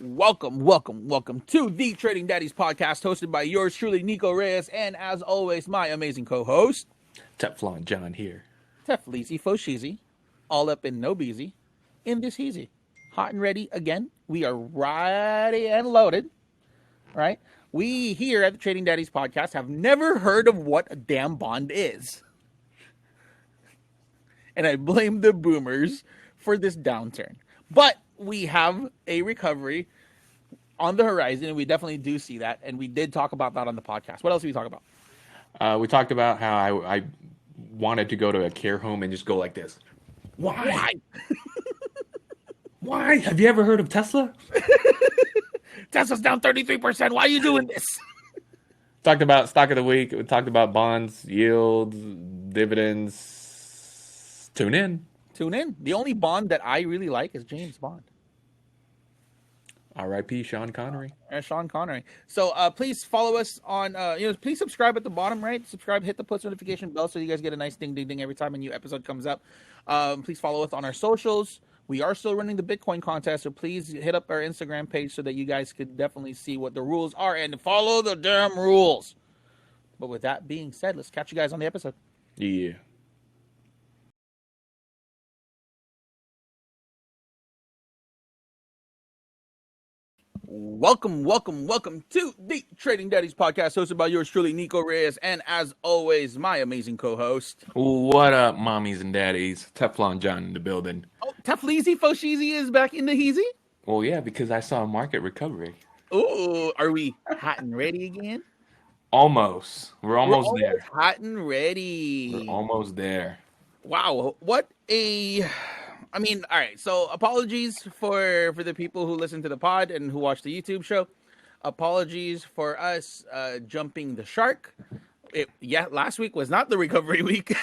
Welcome to the Trading Daddies podcast, hosted by yours truly, Nico Reyes, and as always, my amazing co-host, Teflon John here. Tefleezy Fosheezy, all up in no beezy, in this heezy. Hot and ready again. We are ready and loaded, right? We here at the Trading Daddies podcast have never heard of what a damn bond is. And I blame the boomers for this downturn. But we have a recovery on the horizon, and we definitely do see that. And we did talk about that on the podcast. What else did we talk about? We talked about how I wanted to go to a care home and just go like this. Why? Why? Have you ever heard of Tesla? Tesla's down 33%. Why are you doing this? Talked about stock of the week. We talked about bonds, yields, dividends. Tune in. The only Bond that I really like is James Bond. R.I.P. Sean Connery. Sean Connery. So please follow us on, please subscribe at the bottom, right? Subscribe, hit the post notification bell so you guys get a nice ding, ding, ding every time a new episode comes up. Please follow us on our socials. We are still running the Bitcoin contest, so please hit up our Instagram page so that you guys could definitely see what the rules are and follow the damn rules. But with that being said, let's catch you guys on the episode. Yeah. Welcome to the Trading Daddies podcast, hosted by yours truly, Nico Reyes, and as always, my amazing co-host. What up, mommies and daddies? Teflon John in the building. Oh, Tefleezy Fosheezy is back in the heezy? Well, yeah, because I saw a market recovery. Ooh, are we hot and ready again? Almost. We're almost there. Hot and ready. We're almost there. Wow, all right, so apologies for the people who listen to the pod and who watch the YouTube show. Apologies for us jumping the shark. Last week was not the recovery week.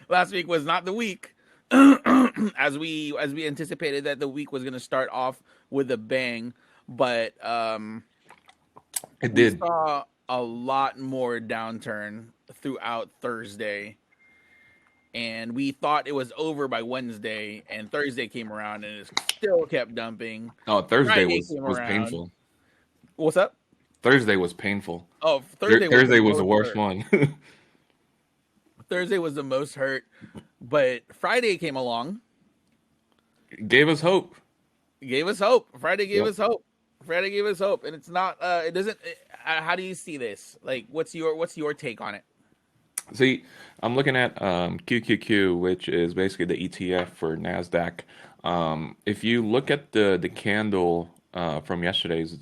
Last week was not the week. as we anticipated that the week was going to start off with a bang, but it did. We saw a lot more downturn throughout Thursday. And we thought it was over by Wednesday, and Thursday came around, and it still kept dumping. Oh, Thursday was painful. What's up? Thursday was painful. Oh, Thursday was the worst one. Thursday was the most hurt, but Friday came along. Gave us hope. Friday gave us hope. And it's not. It doesn't. How do you see this? Like, what's your take on it? See, I'm looking at QQQ, which is basically the ETF for NASDAQ. If you look at the candle from yesterday's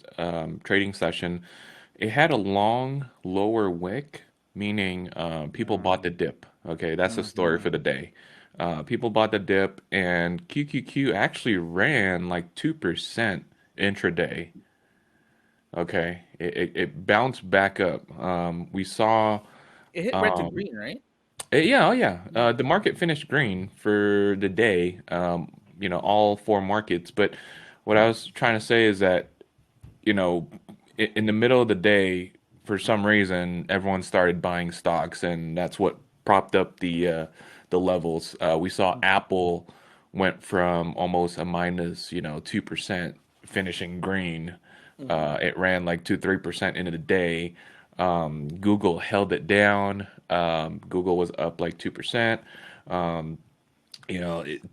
trading session, it had a long lower wick, meaning people bought the dip. Okay, that's the story for the day. People bought the dip, and QQQ actually ran like 2% intraday. Okay, it bounced back up. We saw... It hit red to green, right? Yeah. The market finished green for the day, all four markets. But what I was trying to say is that, in the middle of the day, for some reason, everyone started buying stocks, and that's what propped up the levels. We saw Apple went from almost a minus, 2%, finishing green. It ran like 2-3% into the day. Google held it down. Google was up like 2%.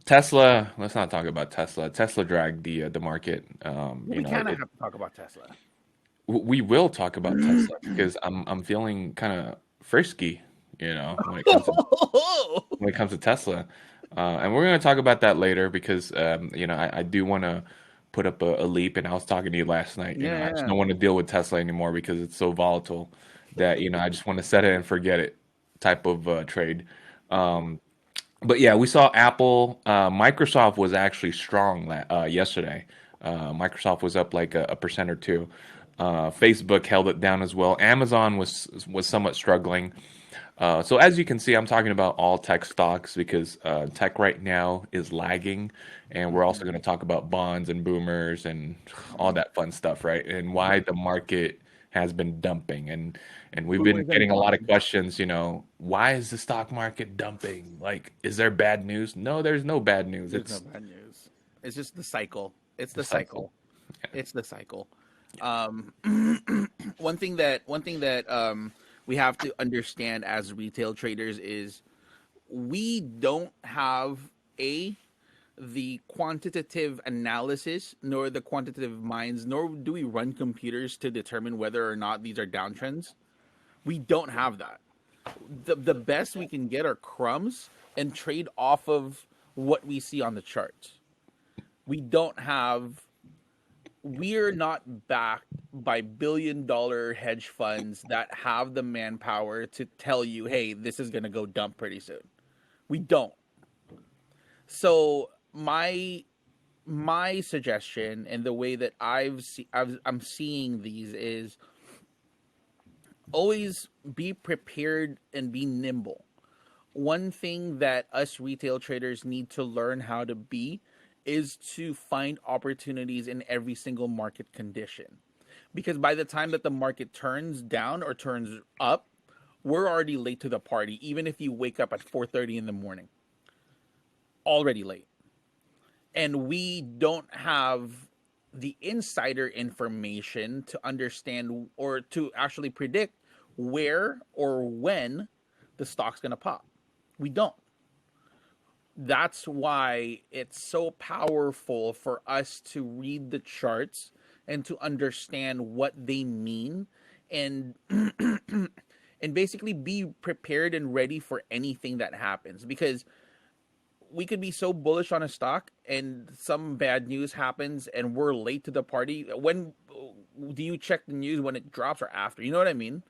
Tesla, let's not talk about Tesla. Tesla dragged the market. We kind of have to talk about Tesla. We will talk about Tesla because I'm feeling kind of frisky, when it comes to Tesla. And we're going to talk about that later because, I do want to put up a leap, and I was talking to you last night. I just don't want to deal with Tesla anymore because it's so volatile that I just want to set it and forget it type of trade. But yeah, we saw Apple. Microsoft was actually strong yesterday. Microsoft was up like a percent or two. Facebook held it down as well. Amazon was somewhat struggling. So as you can see, I'm talking about all tech stocks because tech right now is lagging, and we're also going to talk about bonds and boomers and all that fun stuff, right? And why the market has been dumping, and we've been getting a lot of questions. Why is the stock market dumping? Like, is there bad news? No, there's no bad news. There's no bad news. It's just the cycle. It's the cycle. It's the cycle. Um, one thing that we have to understand as retail traders is we don't have a the quantitative analysis nor the quantitative minds, nor do we run computers to determine whether or not these are downtrends. We don't have that. The best we can get are crumbs and trade off of what we see on the charts. We don't have we're not backed by billion-dollar hedge funds that have the manpower to tell you, hey, this is going to go dump pretty soon. We don't. So my suggestion and the way that I'm seeing these is always be prepared and be nimble. One thing that us retail traders need to learn how to be is to find opportunities in every single market condition. Because by the time that the market turns down or turns up, we're already late to the party, even if you wake up at 4:30 in the morning. Already late. And we don't have the insider information to understand or to actually predict where or when the stock's going to pop. We don't. That's why it's so powerful for us to read the charts and to understand what they mean and and basically be prepared and ready for anything that happens, because we could be so bullish on a stock and some bad news happens and we're late to the party. When do you check the news, when it drops or after? You know what I mean?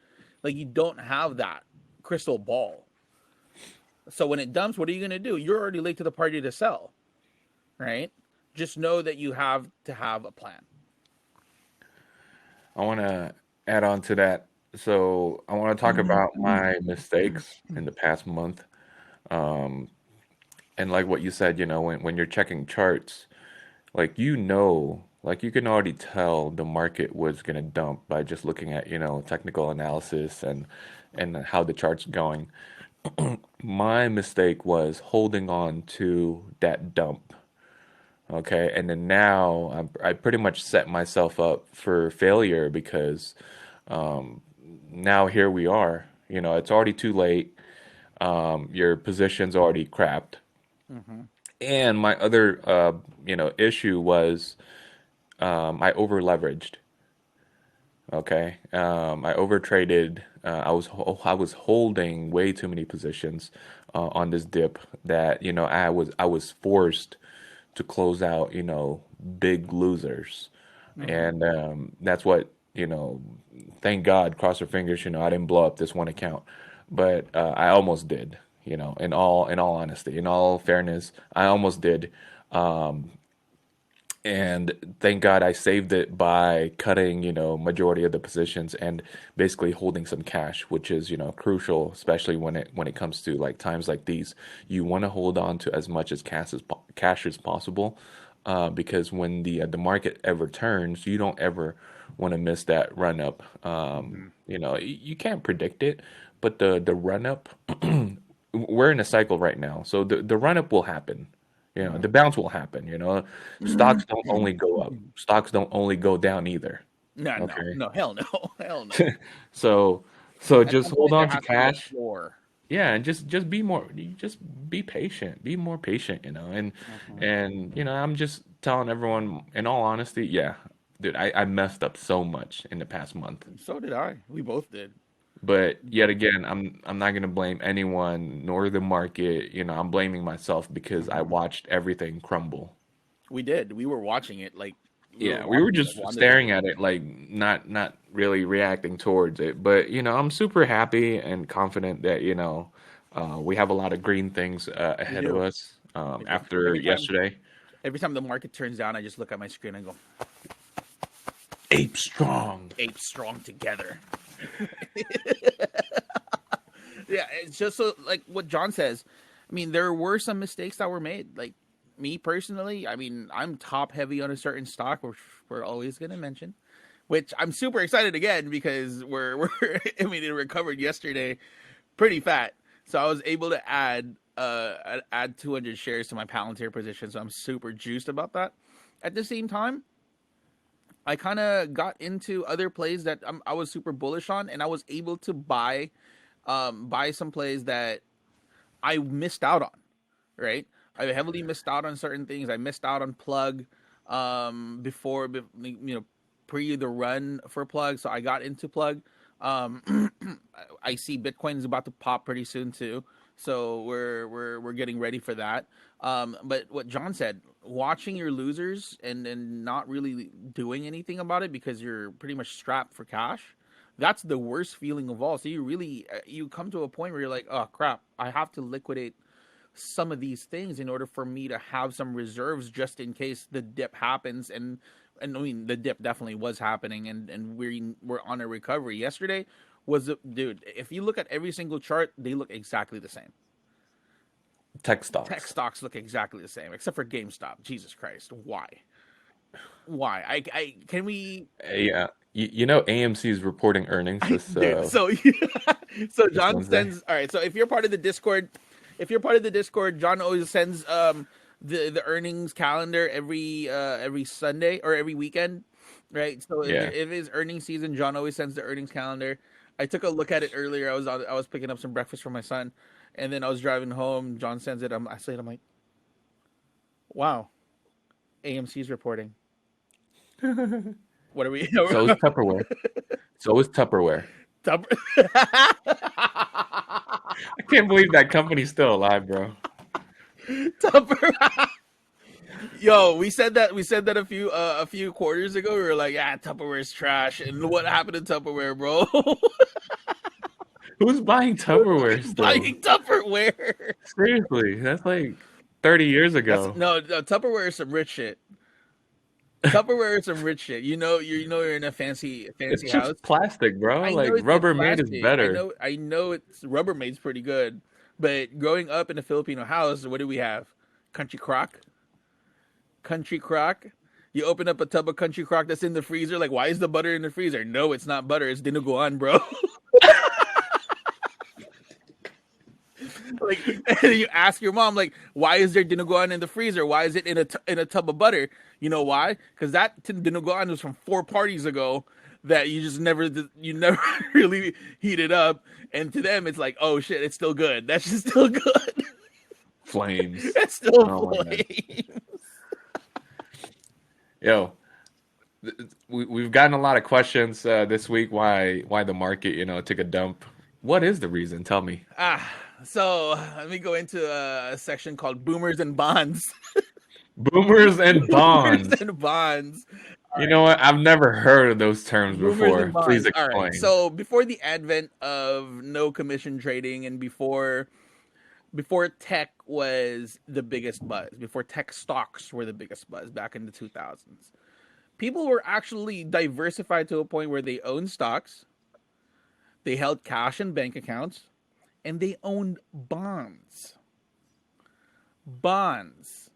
Like, you don't have that crystal ball. So when it dumps, what are you going to do? You're already late to the party to sell, right? Just know that you have to have a plan. I want to add on to that. So I want to talk about my mistakes in the past month. Um, and like what you said, when you're checking charts, like you can already tell the market was gonna dump by just looking at, technical analysis and how the chart's going. My mistake was holding on to that dump. Okay, and then now I pretty much set myself up for failure because now here we are. It's already too late. Your position's already crapped. Mm-hmm. And my other, issue was I over leveraged. Okay, I over traded. I was holding way too many positions on this dip that I was forced to close out big losers, Mm-hmm. and that's what Thank God, cross your fingers. I didn't blow up this one account, but I almost did. In all honesty, in all fairness, I almost did. Um, and thank God I saved it by cutting, majority of the positions and basically holding some cash, which is, crucial, especially when it comes to like times like these. You want to hold on to as much as cash as possible, because when the market ever turns, you don't ever want to miss that run up. Mm-hmm. You can't predict it, but the run up, we're in a cycle right now, so the run up will happen. The bounce will happen. Stocks don't only go up. Stocks don't only go down either. No, no, Okay. no, hell no, hell no. So so At just some hold point, there on to has to be a cash. floor. Yeah, and just be more, just be patient. Be more patient, and Mm-hmm. I'm just telling everyone in all honesty, yeah, dude, I messed up so much in the past month. So did I. We both did. But We yet both did. again, I'm not gonna blame anyone nor the market. I'm blaming myself because I Mm-hmm. watched everything crumble. We did. We were watching it like we were Yeah, we were watching it just on the staring video. at it, like not really reacting towards it. But I'm super happy and confident that we have a lot of green things We ahead of do. us We do. after yesterday. Every time the market turns down, I just look at my screen and go, Ape strong. "Apes strong together." Yeah, it's just so like what John says. I mean, there were some mistakes that were made. Like me personally, I mean, I'm top heavy on a certain stock, which we're always going to mention. Which I'm super excited again because we're I mean, it recovered yesterday pretty fat, so I was able to add 200 shares to my Palantir position. So I'm super juiced about that. At the same time, I kind of got into other plays that I was super bullish on, and I was able to buy some plays that I missed out on. Right, I heavily missed out on certain things. I missed out on plug before pre the run for plug, so I got into plug. Um, I see Bitcoin is about to pop pretty soon too, so we're getting ready for that. But what John said, watching your losers and not really doing anything about it because you're pretty much strapped for cash, that's the worst feeling of all. So you really you come to a point where you're like, oh crap, I have to liquidate some of these things in order for me to have some reserves just in case the dip happens. And I mean the dip definitely was happening, and we're on a recovery. Yesterday was dude, if you look at every single chart, they look exactly the same. Tech Tech stocks. stocks look exactly the same except for GameStop. Jesus Christ, why I can we Yeah, you know AMC is reporting earnings I dude, so so this John Wednesday. sends, all right, so if you're part of the Discord, John always sends the earnings calendar every Sunday or every weekend, right? So Yeah. if it's earnings season, John always sends the earnings calendar. I took a look at it earlier. I was picking up some breakfast for my son, and then I was driving home. John sends it. I'm like, wow, AMC's reporting. What are we? So is Tupperware. So is Tupperware. I can't believe that company's still alive, bro. Tupper. Yo, we said that a few quarters ago. We were like, yeah, Tupperware's trash. And what happened to Tupperware, bro? Who's buying Tupperware still? Buying Tupperware. Seriously, that's like 30 years That's ago. no, Tupperware is some rich shit. Tupperware is some rich shit. You know you're in a It's fancy just house. plastic, bro. I know Like it's Rubbermaid is plastic. better. I know it's Rubbermaid's pretty good. But growing up in a Filipino house, what do we have? Country crock. Country crock. You open up a tub of country crock that's in the freezer. Like, why is the butter in the freezer? No, it's not butter. It's dinuguan, bro. Like, and you ask your mom, like, why is there dinuguan in the freezer? Why is it in in a tub of butter? You know why? Because that dinuguan was from 4 parties ago that you never really heated up. And to them, it's like, oh shit, it's still good. That's just still good. Flames. It's still Oh my god. flame. Yo, we've gotten a lot of questions this week. Why the market, took a dump? What is the reason? Tell me. Ah, so let me go into a section called Boomers and Bonds. Boomers and Boomers bonds. and Bonds. You know what? I've never heard of those terms Boomers and before. Please Bonds. All right. explain. So before the advent of no commission trading and before tech was the biggest buzz, before tech stocks were the biggest buzz back in the 2000s, people were actually diversified to a point where they owned stocks, they held cash in bank accounts, and they owned bonds. Bonds.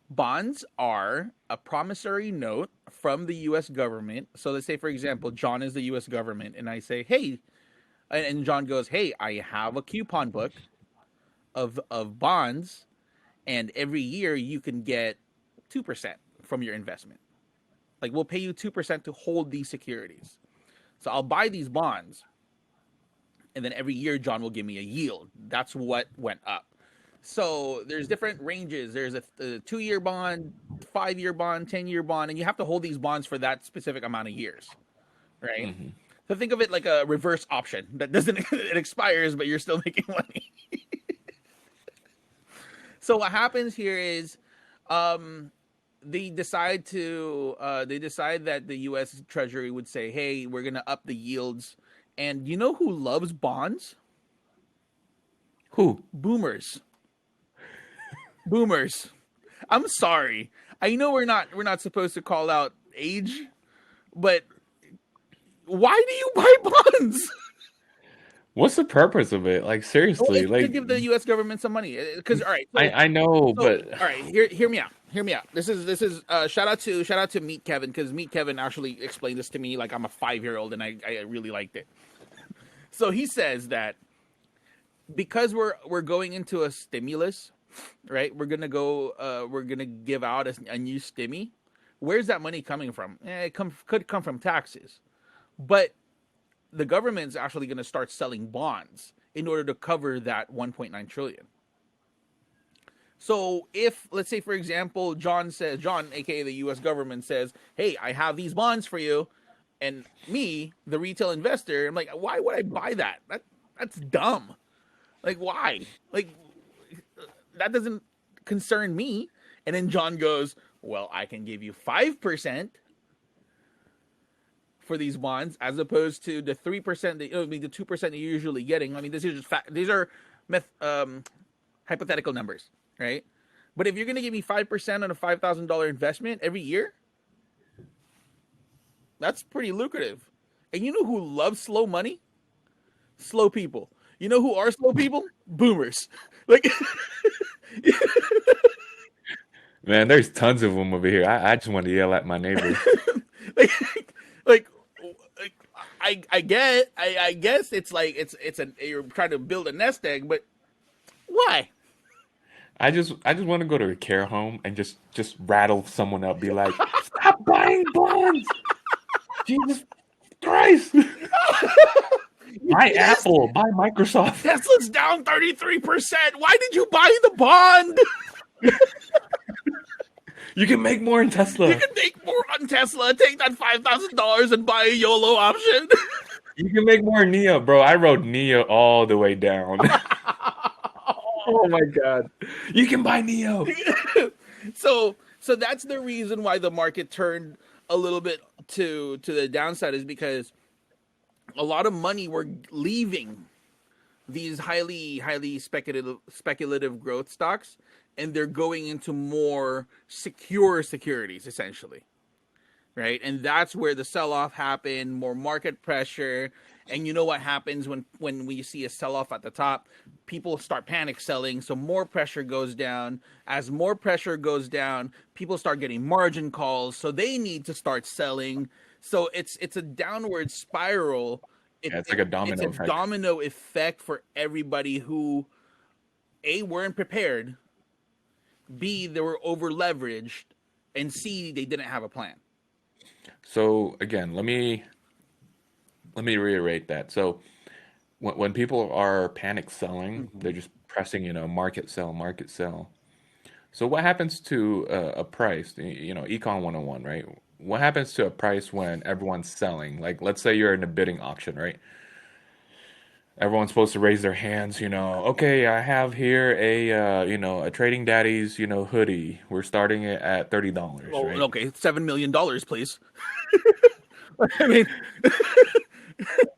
Bonds are a promissory note from the US government. So let's say, for example, John is the US government, and I say, hey, and John goes, hey, I have a coupon book of bonds, and every year you can get 2% from your investment. Like, we'll pay you 2% to hold these securities. So I'll buy these bonds, and then every year John will give me a yield. That's what went up. So there's different ranges. There's a 2 year bond, 5 year bond, 10 year bond, and you have to hold these bonds for that specific amount of years, right? Hmm. So think of it like a reverse option that doesn't it expires, but you're still making money. So what happens here is, um, they decide that the U.S. Treasury would say, "Hey, we're gonna up the yields," and you know who loves bonds? Who? Boomers. Boomers. I'm sorry. I know we're not supposed to call out age, but why do you buy bonds? What's the purpose of it? Like Well, seriously, it's to like give the U.S. government some money. Because all right, I know, but all right, hear me out. Hear me out. This is shout out to Meet Kevin, because Meet Kevin actually explained this to me like I'm a 5 year old, and I really liked it. So he says that because we're going into a stimulus, right? We're gonna give out a new stimmy. Where's that money coming from? Could come from taxes, but the government's actually going to start selling bonds in order to cover that 1.9 trillion. So if, let's say, for example, John, aka the US government, says, hey, I have these bonds for you, and me, the retail investor, I'm like, why would I buy that? That's dumb. Like, why? Like, that doesn't concern me. And then John goes, well, I can give you 5% for these bonds as opposed to the 3% the 2% you're usually getting. I mean, this is just these are hypothetical numbers, right? But if you're going to give me 5% on a $5,000 investment every year, that's pretty lucrative. And you know who loves slow money? Slow people. You know who are slow people? Boomers. Like, Man, there's tons of them over here. I just want to yell at my neighbors. like, like, I guess it's like you're trying to build a nest egg, but why? I just want to go to a care home and just rattle someone up, be like, stop buying bonds. Jesus Christ. Buy Apple, buy Microsoft. Tesla's down 33%. Why did you buy the bond? You can make more in Tesla. You can make more on Tesla. Take that $5,000 and buy a YOLO option. You can make more in NIO, bro. I rode NIO all the way down. Oh my God. You can buy NIO. So that's the reason why the market turned a little bit to the downside, is because a lot of money were leaving these highly speculative growth stocks, and they're going into more secure securities, essentially, right? And that's where the sell-off happened, more market pressure. And you know what happens when we see a sell-off at the top? People start panic selling, so more pressure goes down. As more pressure goes down, people start getting margin calls, so they need to start selling. So it's a downward spiral. It's like a domino effect. It's a domino effect for everybody who, A, weren't prepared, B, they were over leveraged, and C, they didn't have a plan. So again, let me reiterate that. So when people are panic selling, they're just pressing, market sell, market sell. So what happens to a price? Econ 101, right? What happens to a price when everyone's selling? Like, let's say you're in a bidding auction, right? Everyone's supposed to raise their hands, okay, I have here a Trading Daddies, hoodie. We're starting it at $30, Oh, right? okay, $7 million, please. I mean,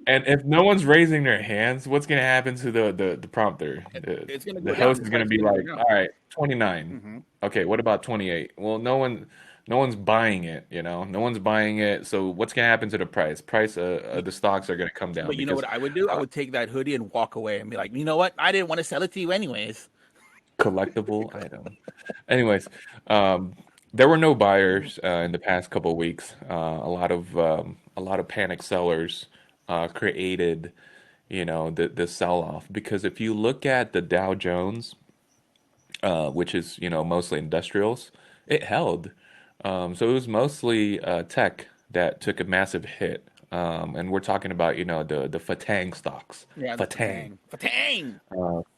and if no one's raising their hands, what's going to happen to the prompter? It's going to The host is going to be like, all right, 29. Okay, what about 28? Well, no one's buying it, no one's buying it. So what's going to happen to the price? The stocks are going to come down. But you know what I would do? I would take that hoodie and walk away and be like, you know what? I didn't want to sell it to you anyways. Collectible item. Anyways, there were no buyers in the past couple of weeks. A lot of panic sellers created, the sell-off, because if you look at the Dow Jones, which is mostly industrials, it held. So it was mostly tech that took a massive hit. And we're talking about the Fatang stocks. Yeah, Fatang.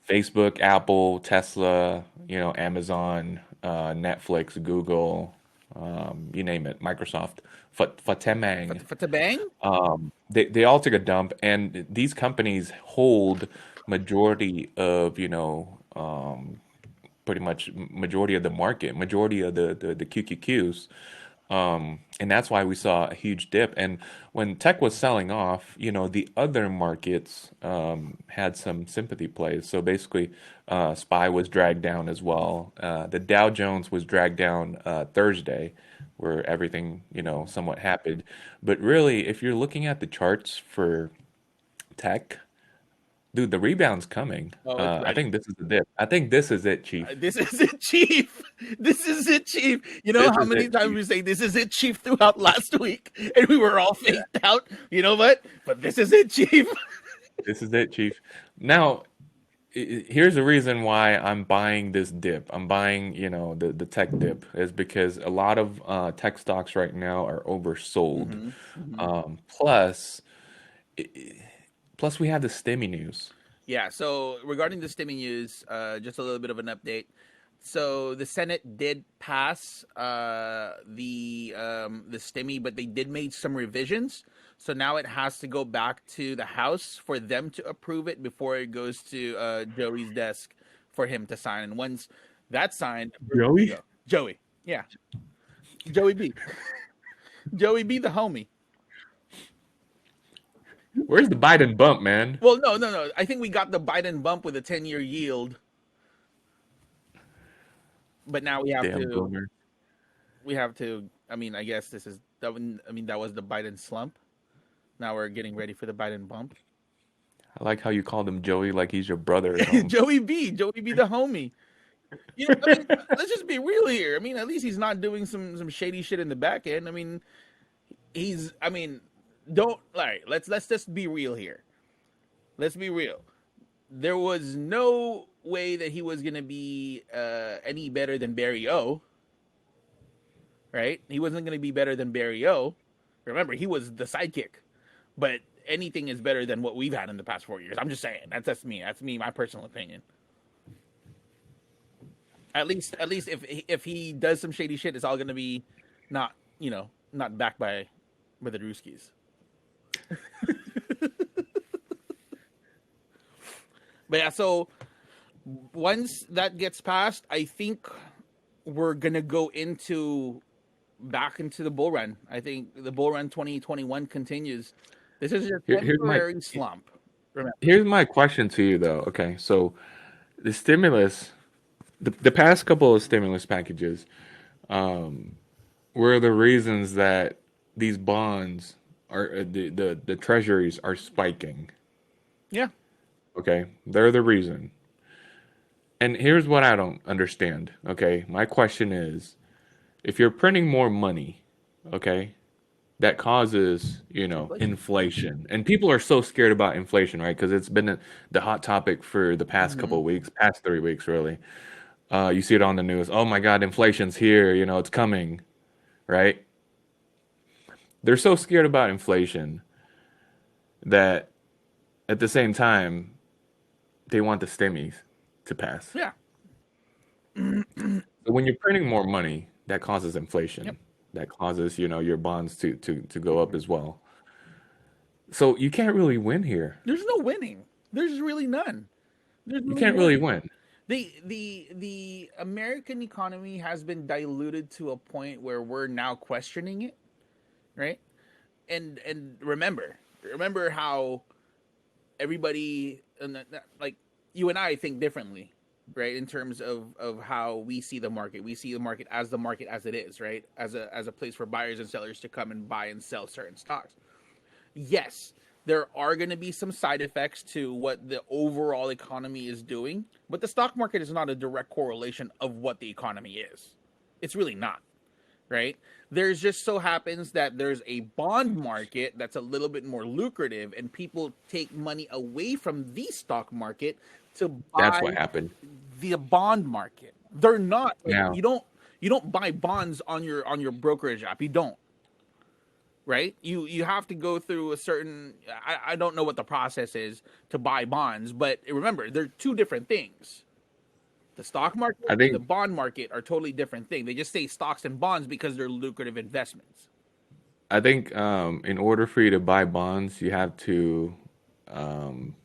Facebook, Apple, Tesla, Amazon, Netflix, Google, you name it, Microsoft, Fatemang. They all took a dump, and these companies hold majority of pretty much majority of the market, majority of the QQQs. And that's why we saw a huge dip. And when tech was selling off, the other markets had some sympathy plays. So basically, SPY was dragged down as well. The Dow Jones was dragged down Thursday, where everything, somewhat happened. But really, if you're looking at the charts for tech, dude, the rebound's coming. I think this is the dip. I think this is it, Chief. This is it, Chief. This is it, Chief. You know how many times we say this is it, Chief, throughout last week, and we were all faked out. You know what? But this is it, Chief. This is it, Chief. Now, here's the reason why I'm buying this dip. I'm buying, the tech dip is because a lot of tech stocks right now are oversold. Mm-hmm. Mm-hmm. Plus, plus we have the stimmy news. Yeah. So regarding the stimmy news, just a little bit of an update. So the Senate did pass the stimmy, but they did make some revisions. So now it has to go back to the House for them to approve it before it goes to Joey's desk for him to sign. And once that's signed, approved, good to Joey? go. Joey, yeah, Joey B, Joey B, the homie. Where's the Biden bump, man? Well, no, no, no. I think we got the Biden bump with a 10-year yield, but now Damn boomer. we have to. I mean, I guess this is that. I mean, that was the Biden slump. Now we're getting ready for the Biden bump. I like how you called him Joey like he's your brother at home. Joey B, the homie. You know, I mean, let's just be real here. I mean, at least he's not doing some shady shit in the back end. I mean, he's. I mean, don't. All right, let's just be real here. Let's be real. There was no way that he was gonna be any better than Barry O. Right? He wasn't gonna be better than Barry O. Remember, he was the sidekick. But anything is better than what we've had in the past 4 years. I'm just saying. That's me. That's me. My personal opinion. At least if he does some shady shit, it's all gonna be not not backed by the Drewskis. But yeah, so once that gets passed, I think we're gonna go back into the bull run. I think the bull run 2021 continues. This is a temporary slump. Remember. Here's my question to you though. Okay, so the stimulus, the past couple of stimulus packages, were the reasons that these bonds are the treasuries are spiking. Yeah. Okay, they're the reason. And here's what I don't understand. Okay, my question is, if you're printing more money, okay, that causes inflation, and people are so scared about inflation, right? Because it's been the hot topic for the past couple of weeks, past 3 weeks, really. You see it on the news. Oh my God, inflation's here. It's coming, right? They're so scared about inflation that at the same time they want the stimmies to pass. Yeah. So when you're printing more money, that causes inflation. Yep. That causes, your bonds to go up as well. So you can't really win here. There's no winning. There's really none. There's You no can't really win. The American economy has been diluted to a point where we're now questioning it, right? And remember how everybody like you and I think differently, right? In terms of how we see the market. We see the market as it is, right? As a place for buyers and sellers to come and buy and sell certain stocks. Yes, there are going to be some side effects to what the overall economy is doing, but the stock market is not a direct correlation of what the economy is. It's really not, right? There's just so happens that there's a bond market that's a little bit more lucrative, and people take money away from the stock market to buy That's what happened. the bond market. They're not. Now, You don't buy bonds on your brokerage app. You don't. Right? You have to go through a certain. I don't know what the process is to buy bonds, but remember, they're two different things. The stock market I and the think bond market are totally different things. They just say stocks and bonds because they're lucrative investments. I think in order for you to buy bonds, you have to um,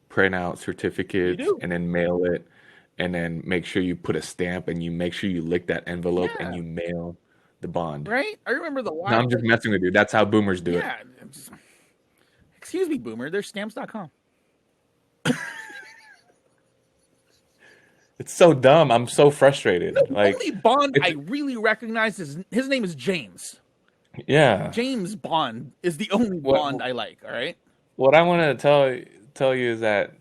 print out You certificates do. and then mail it, and then make sure you put a stamp and you make sure you lick that envelope and Yeah. you mail the bond. Right? I remember the No, last. I'm just messing with you. That's how boomers do it. Yeah. Excuse me, boomer. There's stamps.com. It's so dumb. I'm so frustrated. The Like, only Bond it's I really recognize is his name is James. yeah. James Bond is the only What Bond I like. All right. what I want to tell you is that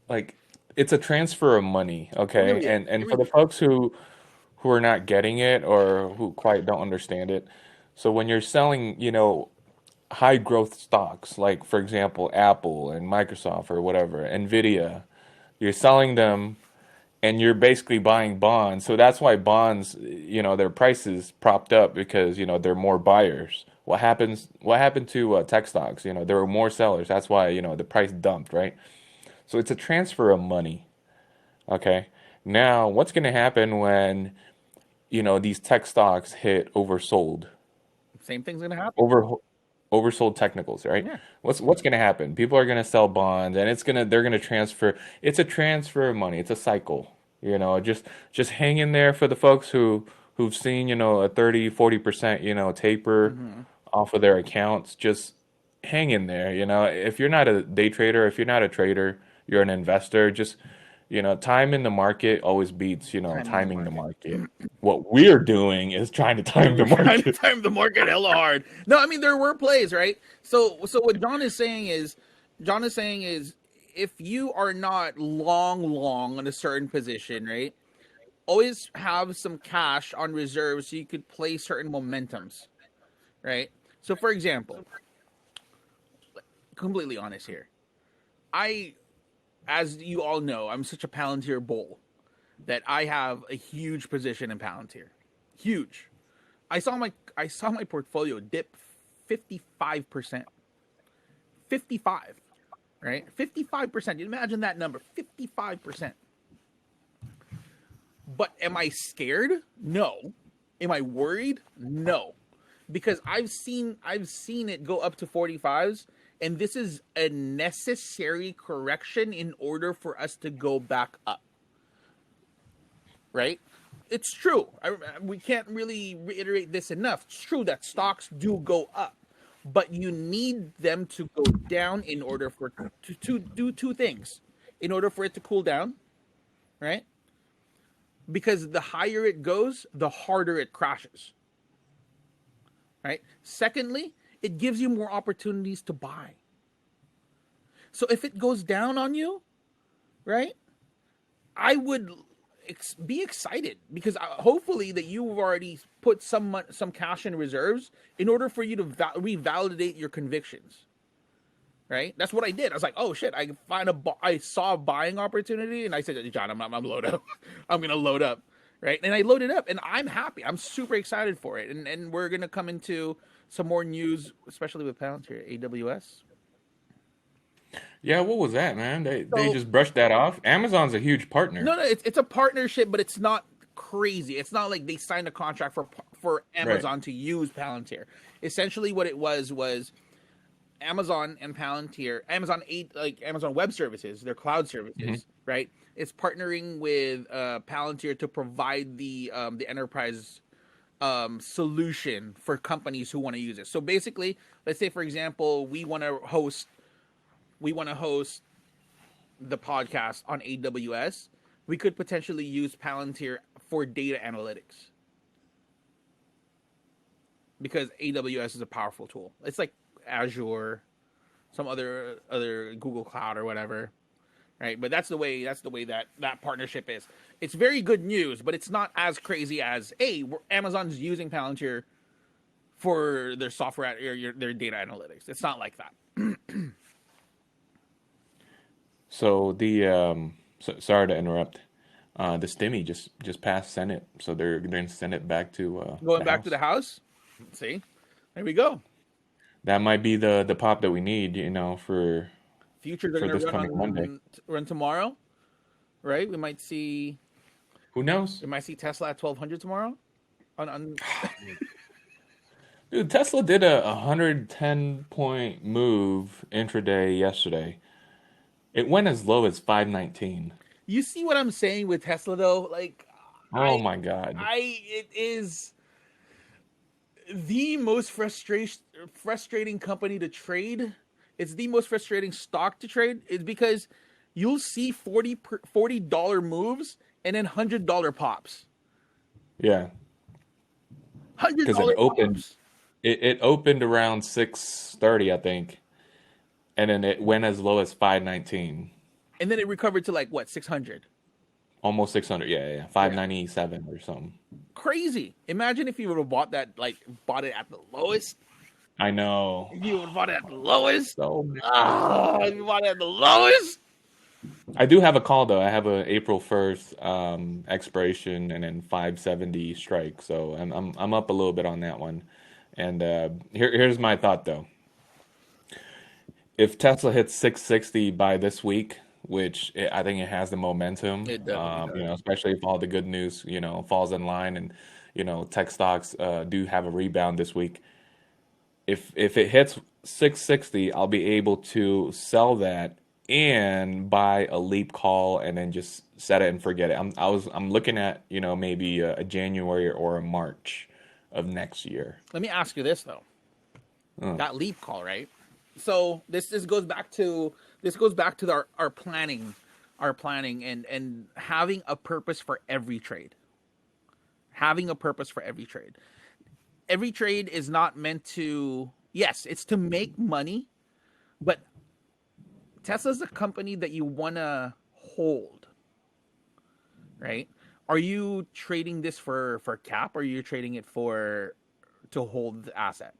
like it's a transfer of money, It okay? really is. And It for the really is. folks who are not getting it or who quite don't understand it, so when you're selling, high growth stocks, like for example, Apple and Microsoft or whatever, Nvidia, You're selling them, and you're basically buying bonds. So that's why bonds, their prices propped up because, there are more buyers. What happened to tech stocks? There were more sellers. That's why, the price dumped, right? So it's a transfer of money. Okay. Now, what's going to happen when, these tech stocks hit oversold? Same thing's gonna happen. Over oversold technicals, right? Yeah. What's going to happen? People are going to sell bonds, and they're going to transfer. It's a transfer of money. It's a cycle. Just hang in there for the folks who've seen, a 30-40%, taper Hmm. off of their accounts. Just hang in there. If you're not a day trader, if you're not a trader, you're an investor. Just time in the market always beats, Timing the timing the market. market. What we're doing is trying to time the We're trying to market. time the market hella hard. No, I mean there were plays, right? So what John is saying is if you are not long on a certain position, right? Always have some cash on reserve so you could play certain momentums, right? So for example, completely honest here. I as you all know, I'm such a Palantir bull that I have a huge position in Palantir. Huge. I saw my portfolio dip 55%. 55, right? 55%. You imagine that number, 55%. But am I scared? No. Am I worried? No. Because I've seen it go up to 45s, and this is a necessary correction in order for us to go back up. Right? It's true. We can't really reiterate this enough. It's true that stocks do go up, but you need them to go down in order for to do two things. In order for it to cool down, right? Because the higher it goes, the harder it crashes. Right? Secondly, it gives you more opportunities to buy. So if it goes down on you, right? I would be excited because hopefully that you've already put some cash in reserves in order for you to revalidate your convictions. Right? That's what I did. I was like, oh shit! I saw a buying opportunity, and I said, John, I'm load up. I'm gonna load up, right? And I loaded up, and I'm happy. I'm super excited for it, and we're gonna come into some more news, especially with Palantir, AWS. Yeah, what was that, man? They So just brushed that off. Amazon's a huge partner. no, it's a partnership, but it's not crazy. It's not like they signed a contract for Right. Amazon to use Palantir. Essentially, what it was Amazon and Palantir, Amazon Web Services, their cloud Hmm. services, right? It's partnering with Palantir to provide the enterprise solution for companies who want to use it. So basically, let's say for example, we want to host the podcast on AWS. We could potentially use Palantir for data analytics because AWS is a powerful tool. It's like Azure, some other Google Cloud or whatever, right? But that's the way that partnership is. It's very good news, but it's not as crazy as Amazon's using Palantir for their software their data analytics. It's not like that. So sorry to interrupt. The stimmy just passed Senate, so they're going to send it back to Going the back to the House. house. See, there we go. That might be the pop that we need, Futures are for gonna this coming Monday. run tomorrow, right? Who knows? We might see Tesla at 1200 tomorrow. On Dude, Tesla did a 110 point move intraday yesterday. It went as low as 519. You see what I'm saying with Tesla though? Like Oh I my God. it is the most frustrating company to trade. It's the most frustrating stock to trade. It's because you'll see $40 moves and then $100 pops. Yeah, Hundred because it dollar opened pops. it opened around 6:30, I think, and then it went as low as 519, And then it recovered to like what, 600. almost 600. Yeah, yeah, Yeah. 597 or something. Crazy. Imagine if you would have bought it at the lowest. I know. If you would have bought it at the lowest. So mad. Ah, if you bought it at the lowest. I do have a call though. I have a April 1st expiration and then 570 strike. So I'm up a little bit on that one. And here's my thought though. If Tesla hits 660 by this week, which I think it has the momentum, It definitely you does. know, especially if all the good news, you know, falls in line and, you know, tech stocks do have a rebound this week. If it hits 660, I'll be able to sell that and buy a leap call and then just set it and forget it. I'm looking at, you know, maybe a January or a March of next year. Let me ask you this though. Uh, That leap call, right? So this goes back to our planning and having a purpose for every trade. Having a purpose for every trade. Every trade is not meant to, yes, it's to make money, but Tesla's a company that you want to hold, right? Are you trading this for cap, or are you trading it for to hold the asset?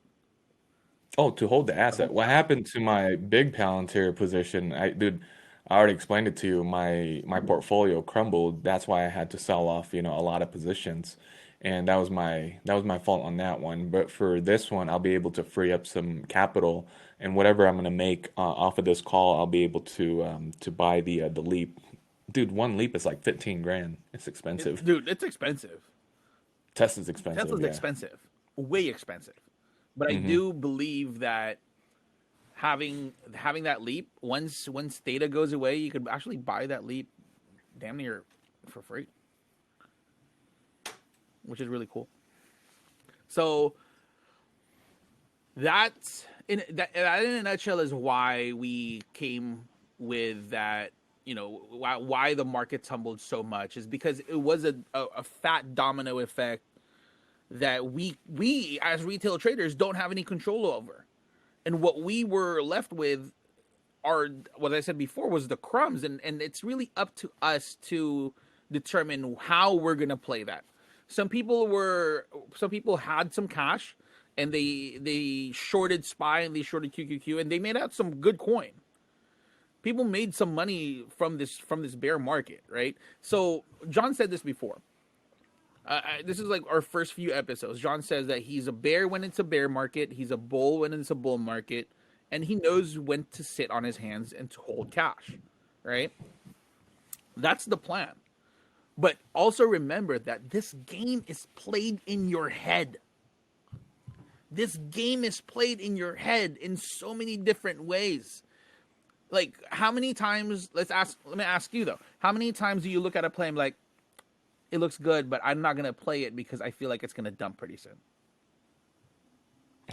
oh, to hold the To asset. hold the What asset. happened to my big Palantir position? I already explained it to you. My portfolio crumbled. That's why I had to sell off, you know, a lot of positions. And that was my fault on that one. But for this one, I'll be able to free up some capital, and whatever I'm gonna make off of this call, I'll be able to buy the leap. Dude, one leap is like 15 grand. It's expensive. Dude, it's expensive. Tesla's expensive, Tesla's yeah. expensive, way expensive. But I Hmm. do believe that having that leap, once data goes away, you could actually buy that leap damn near for free, which is really cool. So that in a nutshell is why we came with that. You know why the market tumbled so much is because it was a fat domino effect that we as retail traders don't have any control over. And what we were left with are what I said before was the crumbs, and it's really up to us to determine how we're gonna play that. Some people had some cash and they shorted SPY and they shorted QQQ and they made out some good coin. People made some money from this bear market, right? So John said this before. This is like our first few episodes. John says that he's a bear when it's a bear market, he's a bull when it's a bull market, and he knows when to sit on his hands and to hold cash, right? That's the plan. But also remember that this game is played in your head. This game is played in your head in so many different ways. Like how many times? Let me ask you though. How many times do you look at a play and be like, it looks good, but I'm not gonna play it because I feel like it's gonna dump pretty soon.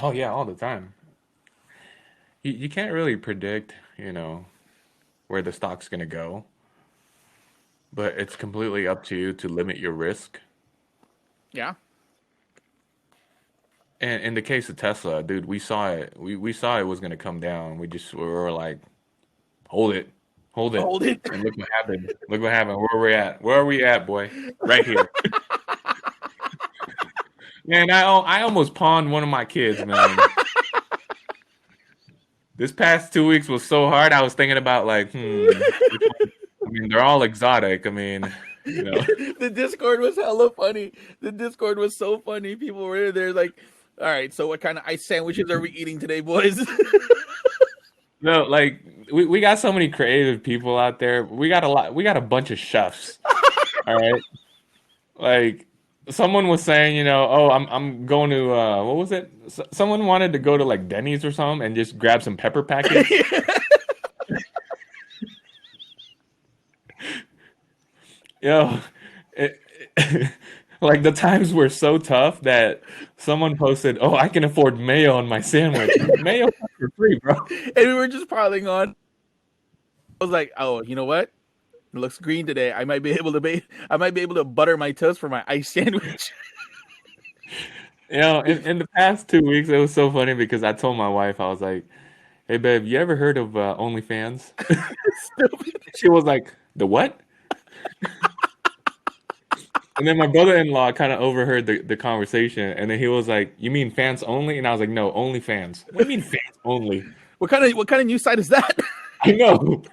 Oh yeah, all the time. You can't really predict, you know, where the stock's gonna go, but it's completely up to you to limit your risk. Yeah. And in the case of Tesla, dude, we saw it. We saw it was gonna come down. We were like, hold it, hold it. Hold it. And look what happened. Look what happened. Where are we at? Where are we at, boy? Right here. Man, I almost pawned one of my kids, man. This past 2 weeks was so hard. I was thinking about like, I mean, they're all exotic. I mean, you know. The Discord was hella funny. The Discord was so funny. People were in there like, all right, so what kind of ice sandwiches are we eating today, boys? No, like we got so many creative people out there. We got a lot. We got a bunch of chefs. All right. Like someone was saying, you know, oh, I'm going to what was it? Someone wanted to go to like Denny's or something and just grab some pepper packets. Yo, it, like the times were so tough that someone posted, "Oh, I can afford mayo on my sandwich. Mayo for free, bro." And we were just piling on. I was like, oh, you know what? It looks green today. I might be able to butter my toast for my ice sandwich. You know, in the past 2 weeks, it was so funny because I told my wife, I was like, "Hey, babe, you ever heard of OnlyFans?" She was like, "The what?" And then my brother-in-law kind of overheard the conversation, and then he was like, "You mean fans only?" And I was like, "No, OnlyFans." What do you mean fans only? What kind of new site is that? I know.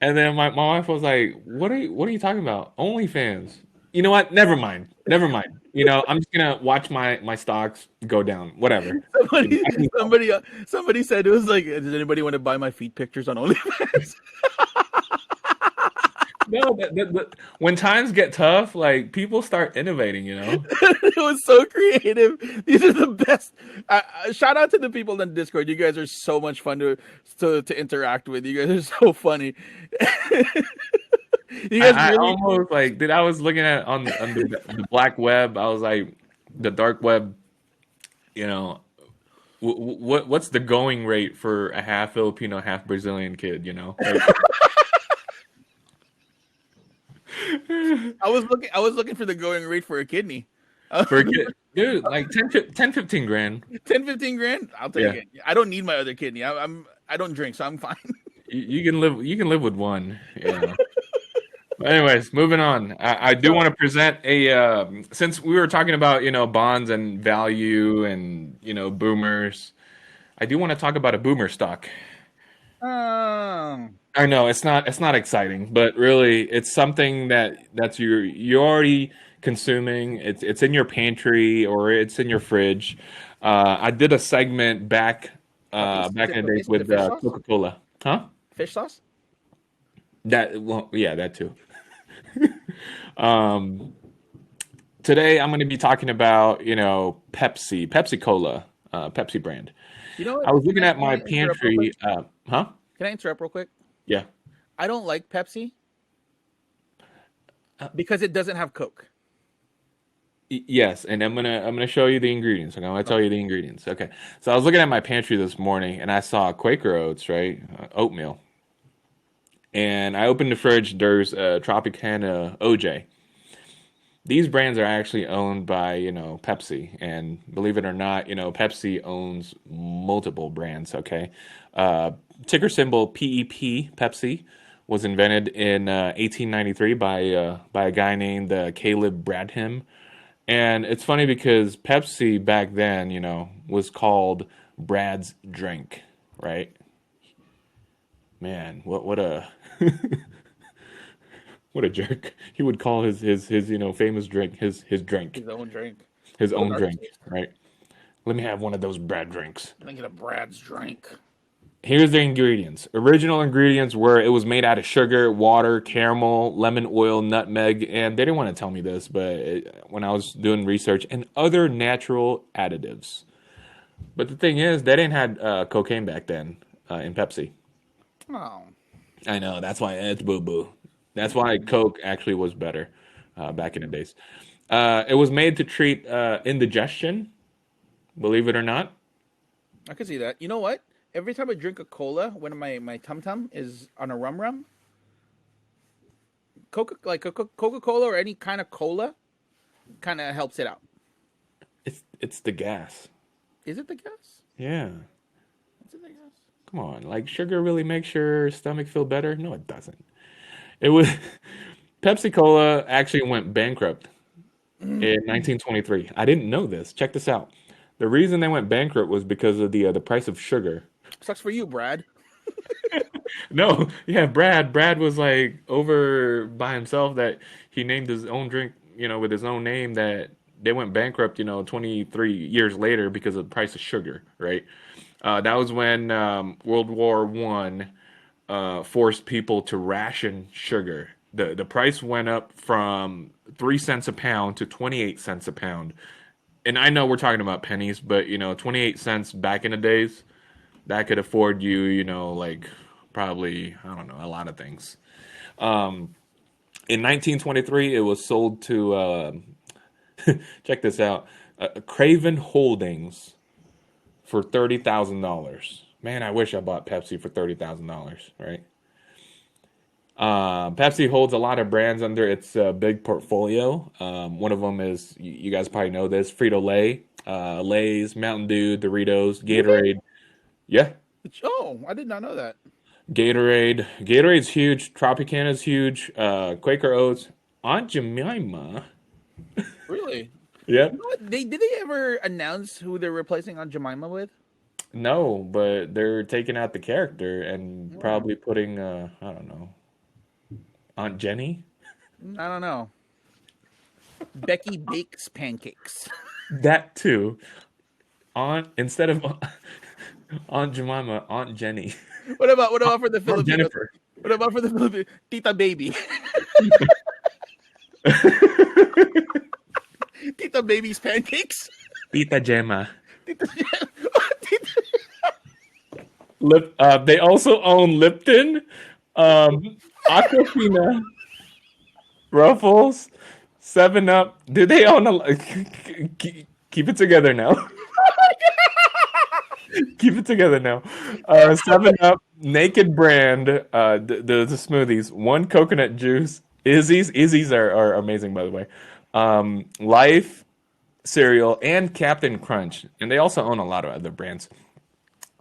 And then my wife was like, what are you talking about? OnlyFans. You know what? Never mind. Never mind. I'm just gonna watch my stocks go down. Whatever. Somebody, I can go. somebody, somebody said it was like, does anybody want to buy my feet pictures on OnlyFans? No, when times get tough, like people start innovating. It was so creative. These are the best. Shout out to the people in Discord. You guys are so much fun to interact with. You guys are so funny. You guys I really. almost like did I was looking at on the black web. I was like the dark web. You know, what's the going rate for a half Filipino, half Brazilian kid? Like I was looking for the going rate for a kidney. for a kid, dude, like 10, 15 grand. 10, 15 grand. I'll take Yeah, it. I don't need my other kidney. I don't drink, so I'm fine. you can live with one. But anyways, moving on. I do want to present since we were talking about bonds and value and boomers. I do want to talk about a boomer stock. Um, I know it's not exciting, but really it's something that's you're already consuming. It's in your pantry or it's in your fridge. I did a segment puppies. back in the days Is it the with fish sauce? Coca-Cola. Huh? Fish sauce? That well, yeah, that too. Um, Today I'm going to be talking about Pepsi Cola, Pepsi brand. You know what? I was looking at Can I my interrupt real quick? pantry. Huh? Can I interrupt real quick? Yeah. I don't like Pepsi Uh, because it doesn't have Coke. Yes, and I'm gonna show you the ingredients. Okay, I'm gonna tell you the ingredients. Okay, so I was looking at my pantry this morning and I saw Quaker Oats, right, oatmeal, and I opened the fridge. There's Tropicana OJ. These brands are actually owned by Pepsi, and believe it or not, Pepsi owns multiple brands. Okay, uh, ticker symbol PEP, Pepsi, was invented in 1893 by a guy named Caleb Bradham. And it's funny because Pepsi back then, was called Brad's drink, right? Man, what a what a jerk. He would call his famous drink his drink, His own drink. his So own drink, narcissist. right? Let me have one of those Brad drinks. Can I get a Brad's drink? Here's the ingredients. Original ingredients were it was made out of sugar, water, caramel, lemon oil, nutmeg, and they didn't want to tell me this, but when I was doing research, and other natural additives. But the thing is, they didn't have cocaine back then in Pepsi. Oh, I know that's why it's boo boo. That's why Coke actually was better back in the days. It was made to treat indigestion, believe it or not. I can see that. You know what? Every time I drink a cola, when my tum tum is on a rum, Coca Cola or any kind of cola, kind of helps it out. It's the gas. Is it the gas? Yeah. Is it the gas? Come on, like sugar really makes your stomach feel better? No, it doesn't. It was Pepsi Cola actually went bankrupt in 1923. I didn't know this. Check this out. The reason they went bankrupt was because of the price of sugar. Sucks for you, Brad. No, yeah, Brad was like over by himself that he named his own drink, with his own name that they went bankrupt, 23 years later because of the price of sugar, right? That was when World War I forced people to ration sugar. The price went up from 3 cents a pound to 28 cents a pound. And I know we're talking about pennies, but 28 cents back in the days, that could afford you, like probably, I don't know, a lot of things. In 1923, it was sold to check this out, Craven Holdings for $30,000. Man, I wish I bought Pepsi for $30,000, right? Pepsi holds a lot of brands under its big portfolio. One of them is, you guys probably know this, Frito-Lay, Lay's, Mountain Dew, Doritos, Really? Gatorade. Yeah, Oh, I did not know that. Gatorade. Gatorade's huge. Tropicana's huge. Quaker Oats. Aunt Jemima. Really? Yeah. You know what? Did they ever announce who they're replacing Aunt Jemima with? No, but they're taking out the character and Hmm. probably putting, I don't know. Aunt Jenny. I don't know. Becky bakes pancakes. That too. Aunt instead of Aunt Jemima, Aunt Jenny. What about for the Aunt Filipinos? Jennifer. What about for the Filipinos? Tita baby. Tita baby's pancakes. Tita Gemma. Tita, Tita, They also own Lipton, Aquafina, Ruffles, Seven Up. Do they own a? Keep it together now. Keep it together now. Seven Up, Naked Brand, the smoothies, one coconut juice. Izzy's are amazing, by the way. Life cereal and Captain Crunch, and they also own a lot of other brands.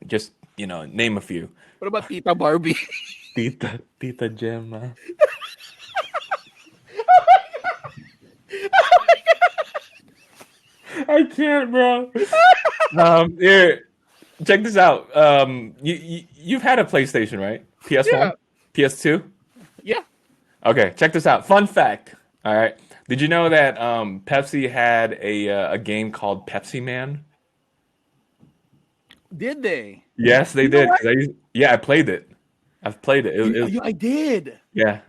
Just name a few. what about Tita Barbie? Tita Gemma. I can't, bro. Here, check this out. You've had a PlayStation, right? PS1, Yeah. PS2. Yeah. Okay, check this out. Fun fact. All right. Did you know that Pepsi had a game called Pepsi Man? Did they? Yes, they You know did. what? 'Cause I played it. I've played it. I did. Yeah,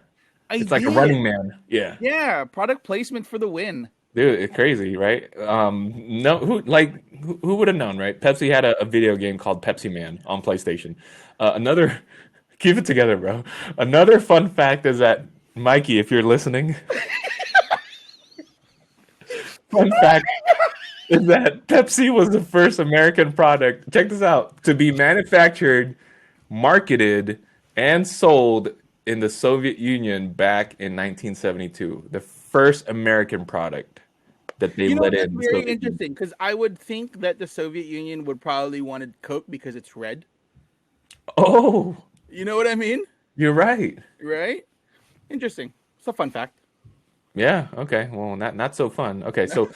I it's like a did. Running Man. Yeah. Yeah, product placement for the win. Dude, it's crazy, right? No, who would have known, right? Pepsi had a video game called Pepsi Man on PlayStation. Another, keep it together, bro. Another fun fact is that Mikey, if you're listening, fun fact is that Pepsi was the first American product. Check this out, to be manufactured, marketed, and sold in the Soviet Union back in 1972. The first American product that they let That's in the very Soviet Union. interesting because I would think that the Soviet Union would probably wanted Coke because it's red. Oh, You know what I mean? you're right. Right? Interesting. It's a fun fact. Yeah. Okay. Well, not so fun. Okay. So,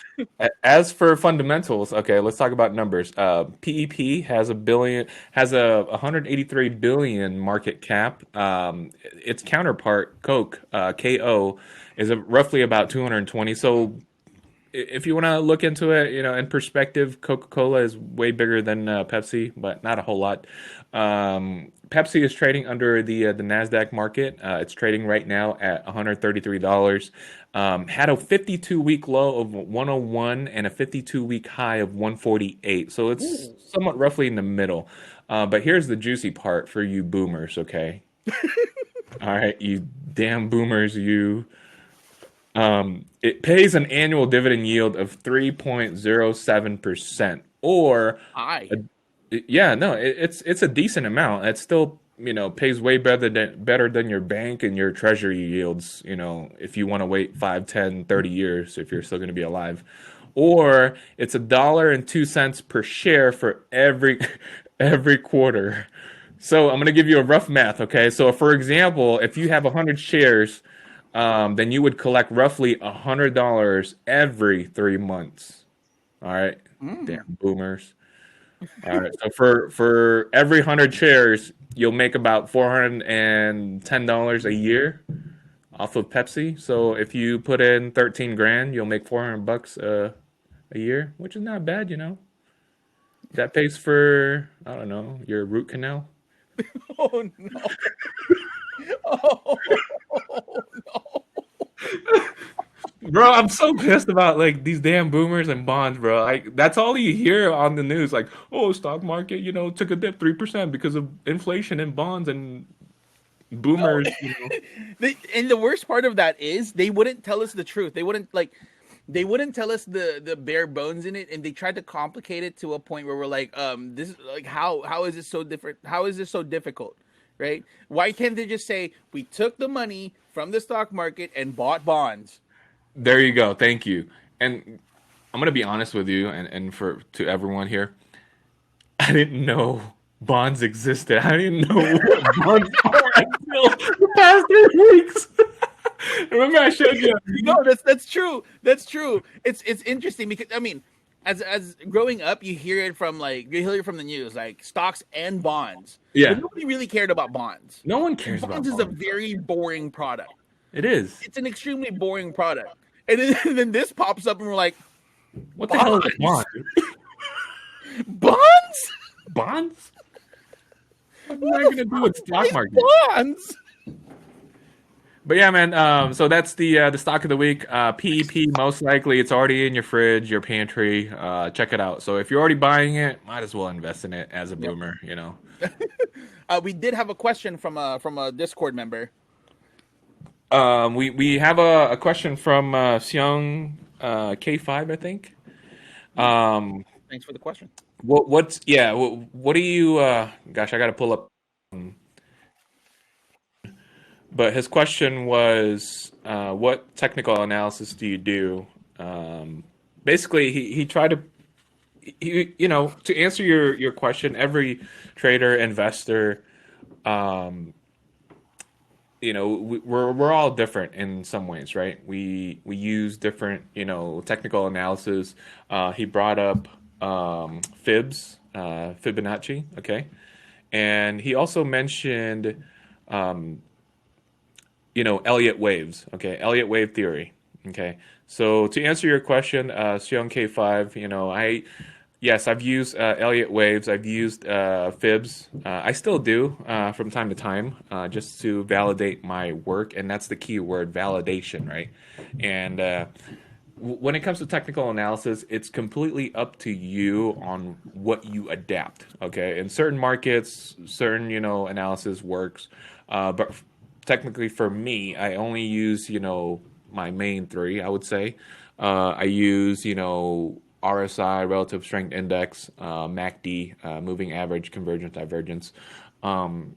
as for fundamentals, okay, let's talk about numbers. PEP has a 183 billion market cap. Its counterpart, Coke, KO, is roughly about 220. So, if you want to look into it, in perspective, Coca-Cola is way bigger than Pepsi, but not a whole lot. Pepsi is trading under the NASDAQ market. It's trading right now at $133. Had a 52-week low of 101 and a 52-week high of 148. So it's somewhat roughly in the middle. But here's the juicy part for you boomers, okay? All right, you damn boomers, you. It pays an annual dividend yield of 3.07%, or Hi. yeah, no, it's a decent amount. It still, pays way better than your bank and your treasury yields, if you want to wait 5, 10, 30 years if you're still going to be alive. Or it's $1.02 per share for every quarter. So I'm going to give you a rough math, okay? So for example, if you have 100 shares, then you would collect roughly $100 every 3 months. All right, damn boomers. All right, so for every 100 shares, you'll make about $410 a year off of Pepsi. So if you put in 13 grand, you'll make $400 a year, which is not bad, That pays for, I don't know, your root canal. Oh no. Oh no. Bro, I'm so pissed about these damn boomers and bonds, bro. That's all you hear on the news. Like, oh, stock market, took a dip 3% because of inflation and bonds and boomers. And the worst part of that is they wouldn't tell us the truth. They wouldn't tell us the bare bones in it, and they tried to complicate it to a point where we're like, this is like how is this so different? How is this so difficult? Right? Why can't they just say we took the money from the stock market and bought bonds? There you go. Thank you. And I'm gonna be honest with you, and to everyone here, I didn't know bonds existed. I didn't know what bonds are until the past 3 weeks. Remember, I showed you. No, that's true. That's true. It's interesting because I mean, as growing up, you hear it from the news, like stocks and bonds. Yeah. But nobody really cared about bonds. No one cares about Bonds is a bonds. very boring product. It is. It's an extremely boring product. And then, and then this pops up, and we're like, What the hell is a bonds, bond? bonds. Bonds? What's that What going the to do fuck? with Why stock market? bonds? But yeah, man. So that's the stock of the week. PEP, most likely it's already in your fridge, your pantry. Check it out. So if you're already buying it, might as well invest in it as a Yep. boomer. You know. We did have a question from a Discord member. We have a question from Seong K5, I think. Um, Thanks for the question. what's yeah? What do you? Gosh, I got to pull up. But his question was, what technical analysis do you do? Basically, he tried to, to answer your question. Every trader, investor, um, we're all different in some ways, right? We use different, technical analysis. He brought up Fibonacci, okay, and he also mentioned. Um, Elliott waves. Okay, Elliott wave theory. Okay, so to answer your question, Sion K5, yes, I've used Elliott waves. I've used fibs. I still do from time to time, just to validate my work, and that's the key word, validation, right? And when it comes to technical analysis, it's completely up to you on what you adapt. Okay, in certain markets, certain analysis works, but technically for me, I only use my main three. I would say I use RSI, relative strength index, MACD, moving average, convergence, divergence, um,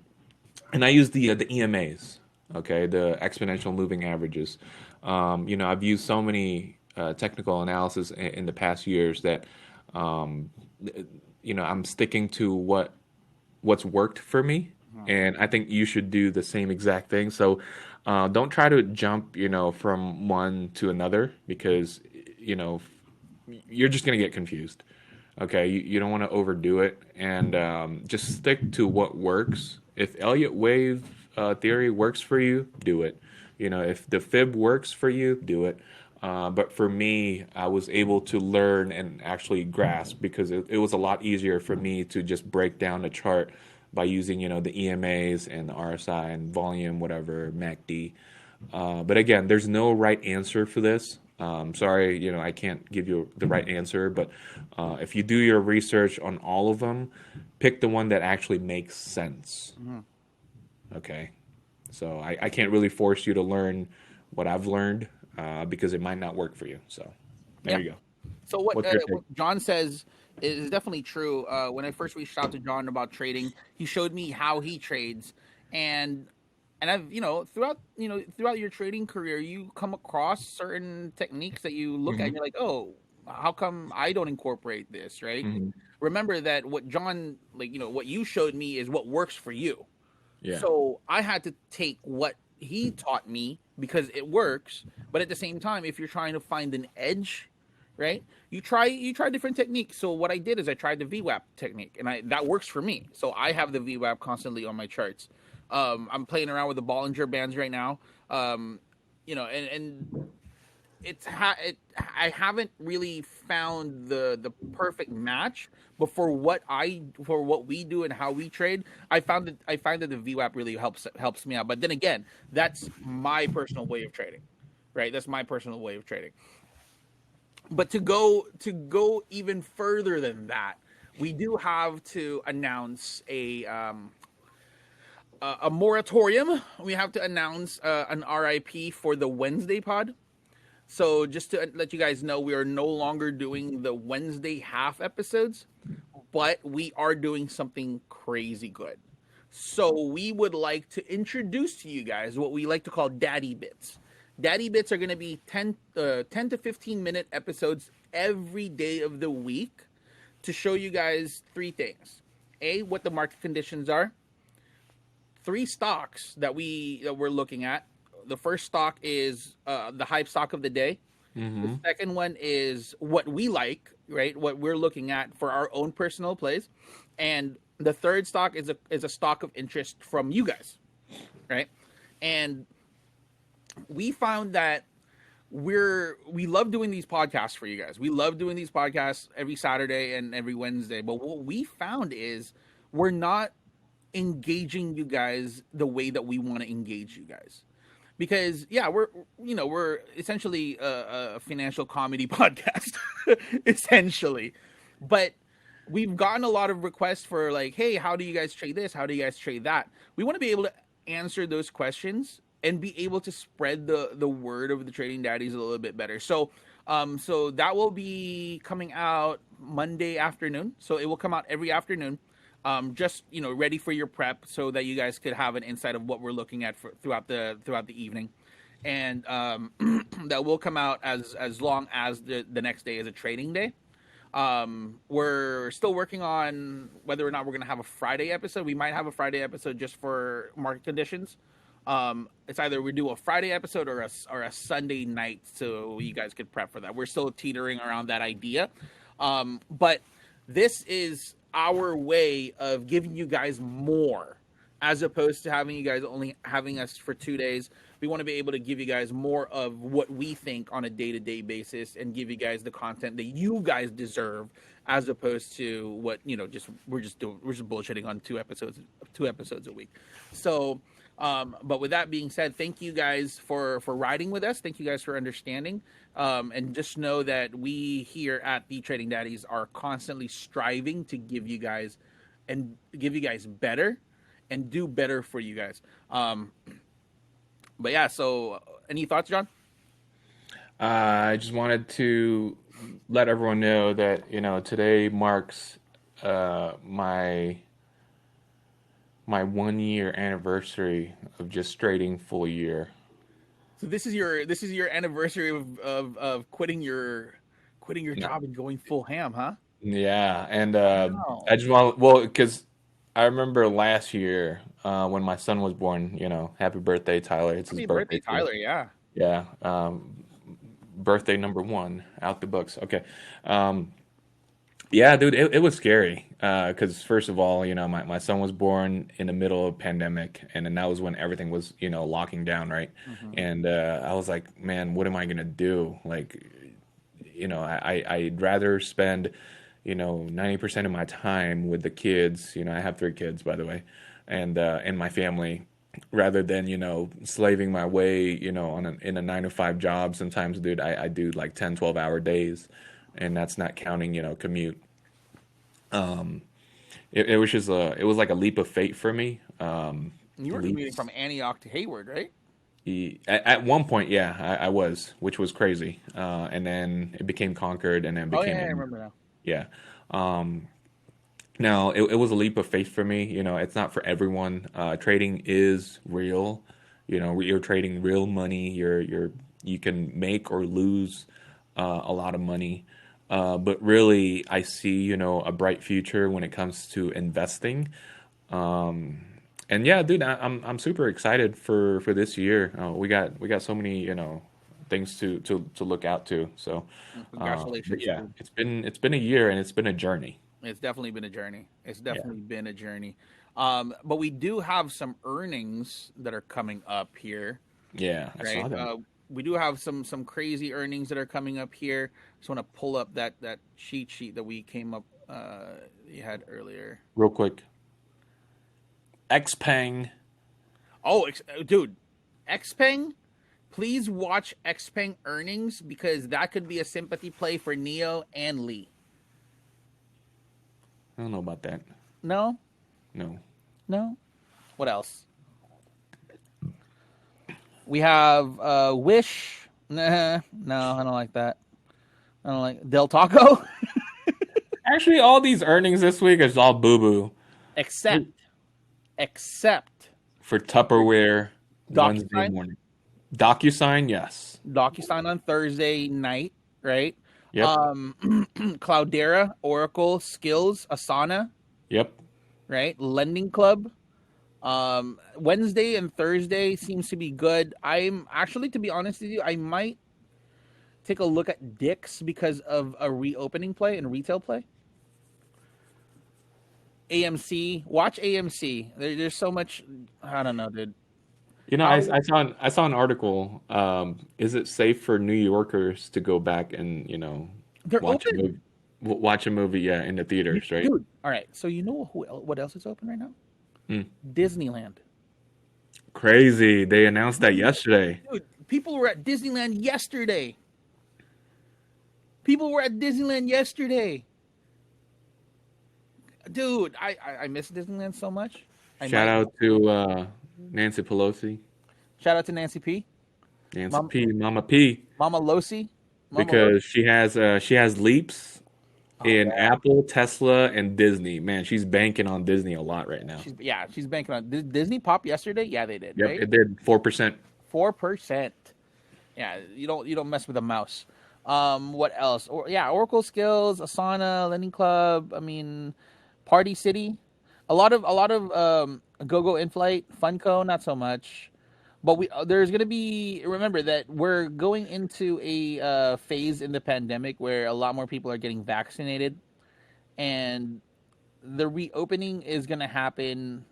and I use the EMAs. Okay, the exponential moving averages. I've used so many technical analysis in the past years that um, I'm sticking to what's worked for me, and I think you should do the same exact thing. So don't try to jump, from one to another because you know you're just gonna get confused. Okay, you don't want to overdo it, and just stick to what works. If Elliott wave theory works for you, do it. If the fib works for you, do it. But for me, I was able to learn and actually grasp because it was a lot easier for me to just break down the chart by using, the EMAs and the RSI and volume, whatever, MACD. But again, there's no right answer for this. Sorry, I can't give you the right answer, but if you do your research on all of them, pick the one that actually makes sense. Mm-hmm. Okay. So I can't really force you to learn what I've learned because it might not work for you. So there Yeah. you go. So What's your take? what John says is definitely true. When I first reached out to John about trading, he showed me how he trades, and I've throughout your trading career, you come across certain techniques that you look at and Hmm. you're like, oh, how come I don't incorporate this, right? Hmm. Remember that what John what you showed me is what works for you. Yeah. So I had to take what he taught me because it works. But at the same time, if you're trying to find an edge, right? You try different techniques. So what I did is I tried the VWAP technique, and I that works for me. So I have the VWAP constantly on my charts. I'm playing around with the Bollinger Bands right now. And I haven't really found the perfect match, but for what we do and how we trade, I find that the VWAP really helps me out. But then again, that's my personal way of trading, right? That's my personal way of trading. But to go even further than that, we do have to announce a moratorium. We have to announce an RIP for the Wednesday pod. So just to let you guys know, we are no longer doing the Wednesday half episodes, but we are doing something crazy good. So we would like to introduce to you guys what we like to call daddy bits. Daddy bits are going to be 10 to 15-minute episodes every day of the week to show you guys three things. A, what the market conditions are. Three stocks that we're looking at. The first stock is the hype stock of the day. The Hmm. second one is what we like, right? What we're looking at for our own personal plays, and the third stock is a stock of interest from you guys, right? And we found that we love doing these podcasts for you guys. We love doing these podcasts every Saturday and every Wednesday. But what we found is we're not engaging you guys the way that we want to engage you guys. Because yeah, we're essentially a financial comedy podcast, essentially. But we've gotten a lot of requests for like, hey, how do you guys trade this? How do you guys trade that? We want to be able to answer those questions and be able to spread the word of the Trading Daddies a little bit better. So that will be coming out Monday afternoon. So it will come out every afternoon. Just ready for your prep so that you guys could have an insight of what we're looking at throughout the evening, and that will come out as long as the next day is a trading day. We're still working on whether or not we're going to have a Friday episode. We might have a Friday episode just for market conditions. It's either we do a Friday episode or a Sunday night, so you guys could prep for that. We're still teetering around that idea, but this is our way of giving you guys more, as opposed to having you guys only having us for 2 days. We want to be able to give you guys more of what we think on a day-to-day basis and give you guys the content that you guys deserve, as opposed to what we're just bullshitting on two episodes a week. So but with that being said, thank you guys for riding with us. Thank you guys for understanding. And just know that we here at the Trading Daddies are constantly striving to give you guys better and do better for you guys. But yeah, so any thoughts, John? I just wanted to let everyone know that today marks my 1 year anniversary of just trading full year. So this is your anniversary of quitting your job and going full ham, huh? Yeah, and Wow. I just because I remember last year when my son was born. Happy birthday, Tyler! It's his Happy birthday, birthday too. Tyler. Yeah. Yeah, birthday number one out the books. Okay. Yeah, dude, it was scary. Because first of all, my son was born in the middle of pandemic, and then that was when everything was, locking down, right? Mm-hmm. And I was like, man, what am I gonna do? Like, I'd rather spend, 90% of my time with the kids. I have 3 kids, by the way, and my family, rather than, slaving my way, in a 9 to 5 job. Sometimes, dude, I do like 10, 12 hour days, and that's not counting, commute. Um, it was just it was like a leap of fate for me. You were commuting Leaps. from Antioch to Hayward, right? At one point, yeah, I was, which was crazy. And then it became Concord, and then Oh yeah, became I remember now. yeah. Um, Now it was a leap of faith for me. It's not for everyone. Trading is real. You're trading real money. You can make or lose a lot of money. But really, I see a bright future when it comes to investing. Um, and yeah, dude, I'm super excited for this year. We got so many things to look out to. So, but Congratulations, yeah, dude. it's been a year, and it's been a journey. It's definitely been a journey. It's Yeah, definitely been a journey. But we do have some earnings that are coming up here, yeah, I right? saw that. We do have some crazy earnings that are coming up here. Just want to pull up that cheat sheet that we came up you had earlier. Real quick, Xpeng. Oh, dude, Xpeng, please watch Xpeng earnings because that could be a sympathy play for Neo and Lee. I don't know about that. No, No. no. What else? We have Wish. Nah, no, I don't like that. I don't like Del Taco. Actually, all these earnings this week is all boo boo. except, except For Tupperware Wednesday DocuSign. morning. DocuSign, yes. DocuSign on Thursday night, right? Yep. Cloudera, Oracle, Skills, Asana, Yep. right? Lending Club. Wednesday and Thursday seems to be good. I'm actually, to be honest with you, I might take a look at Dick's because of a reopening play and retail play. AMC, watch AMC. There's so much. I don't know, dude. You know, How I saw an article. Is it safe for New Yorkers to go back and, you know, they're watch a open, movie, watch a movie, yeah, in the theaters, right? dude. All right, so you know what else is open right now? Mm. Disneyland. Crazy. They announced that yesterday. Dude, people were at Disneyland yesterday. People were at Disneyland yesterday. Dude, I miss Disneyland so much. I Shout might out to Nancy Pelosi, shout out to Nancy P, Nancy Mom, P, Mama P, Mama Losi, Mama Losi. because she has leaps Oh in yeah, Apple, Tesla, and Disney. Man, she's banking on Disney a lot right now. she's banking on Disney Pop yesterday. Yeah, they did, Yep, right? it did 4%. 4%. Yeah, you don't mess with a mouse. What else? Yeah, Oracle Skills, Asana, Lending Club. I mean, Party City. A lot of GoGo InFlight, Funko, not so much. But there's gonna be, remember that we're going into a phase in the pandemic where a lot more people are getting vaccinated, and the reopening is gonna happen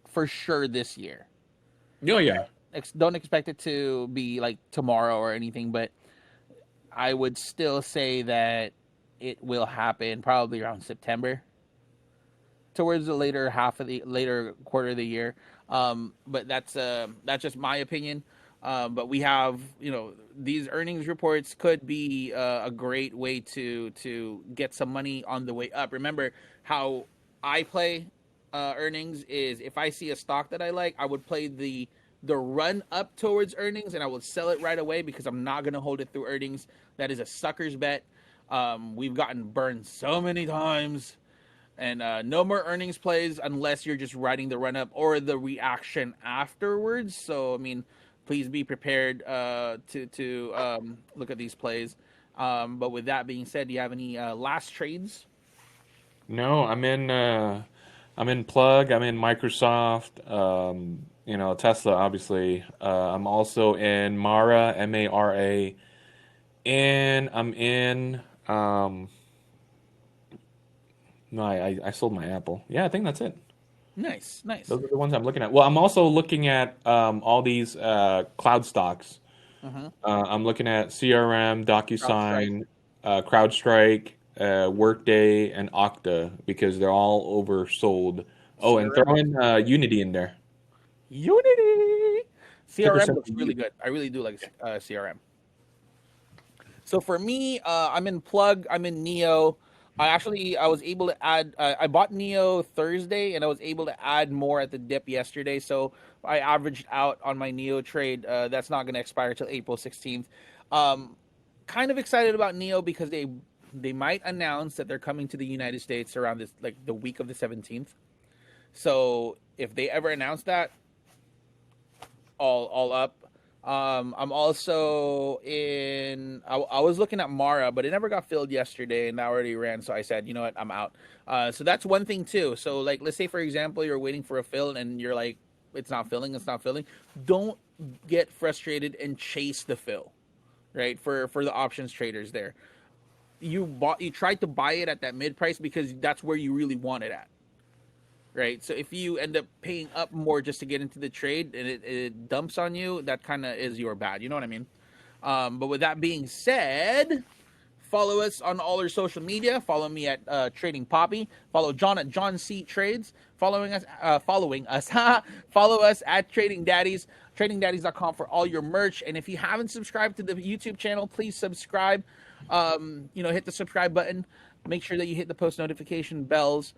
for sure this year. Oh yeah. Don't expect it to be like tomorrow or anything, but I would still say that it will happen probably around September, towards the later half of the later quarter of the year. But that's just my opinion. But we have, these earnings reports could be a great way to get some money on the way up. Remember how I play earnings is, if I see a stock that I like, I would play the run up towards earnings, and I would sell it right away because I'm not going to hold it through earnings. That is a sucker's bet. We've gotten burned so many times, and no more earnings plays unless you're just riding the run up or the reaction afterwards. So I mean, please be prepared to look at these plays. But with that being said, do you have any last trades? No, I'm in Plug, I'm in Microsoft, you know, Tesla obviously. I'm also in Mara, Mara, and I'm in no, I sold my Apple. Yeah, I think that's it. Nice, nice. Those are the ones I'm looking at. Well, I'm also looking at all these cloud stocks. Uh-huh. I'm looking at CRM, CrowdStrike. DocuSign, CrowdStrike, Workday, and Okta because they're all oversold. Oh, and CRM throw looks in really good. Unity in there. Unity. Ticker CRM symbol looks really U. good. I really do like CRM. So for me, I'm in Plug. I'm in Neo. I was able to add. I bought Neo Thursday, and I was able to add more at the dip yesterday. So I averaged out on my Neo trade. That's not going to expire till April 16th. Um, Kind of excited about Neo because they might announce that they're coming to the United States around this, like the week of the 17th. So if they ever announce that, all up. I'm also in. I was looking at Mara, but it never got filled yesterday, and I already ran. So I said, you know what, I'm out. So that's one thing too. So like, let's say for example, you're waiting for a fill, and you're like, it's not filling, it's not filling. Don't get frustrated and chase the fill, right? For the options traders there, you tried to buy it at that mid price because that's where you really want it at, right? So if you end up paying up more just to get into the trade and it dumps on you, that kind of is your bad. You know what I mean? But with that being said, follow us on all our social media. Follow me at Trading Poppy. Follow John at John C Trades. Follow us at Trading Daddies. TradingDaddies.com for all your merch. And if you haven't subscribed to the YouTube channel, please subscribe. Hit the subscribe button. Make sure that you hit the post notification bells.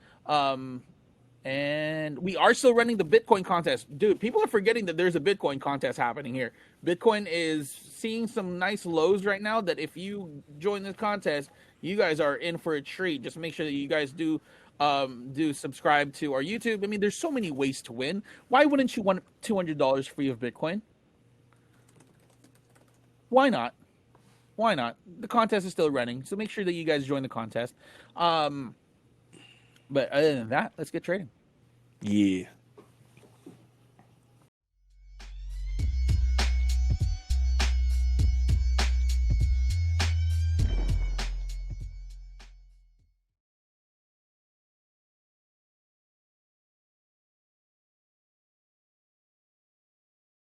And we are still running the Bitcoin contest. Dude, people are forgetting that there's a Bitcoin contest happening here. Bitcoin is seeing some nice lows right now that if you join this contest, you guys are in for a treat. Just make sure that you guys do subscribe to our YouTube. I mean, there's so many ways to win. Why wouldn't you want $200 free of Bitcoin? Why not? Why not? The contest is still running, so make sure that you guys join the contest. But other than that, let's get trading. Yeah.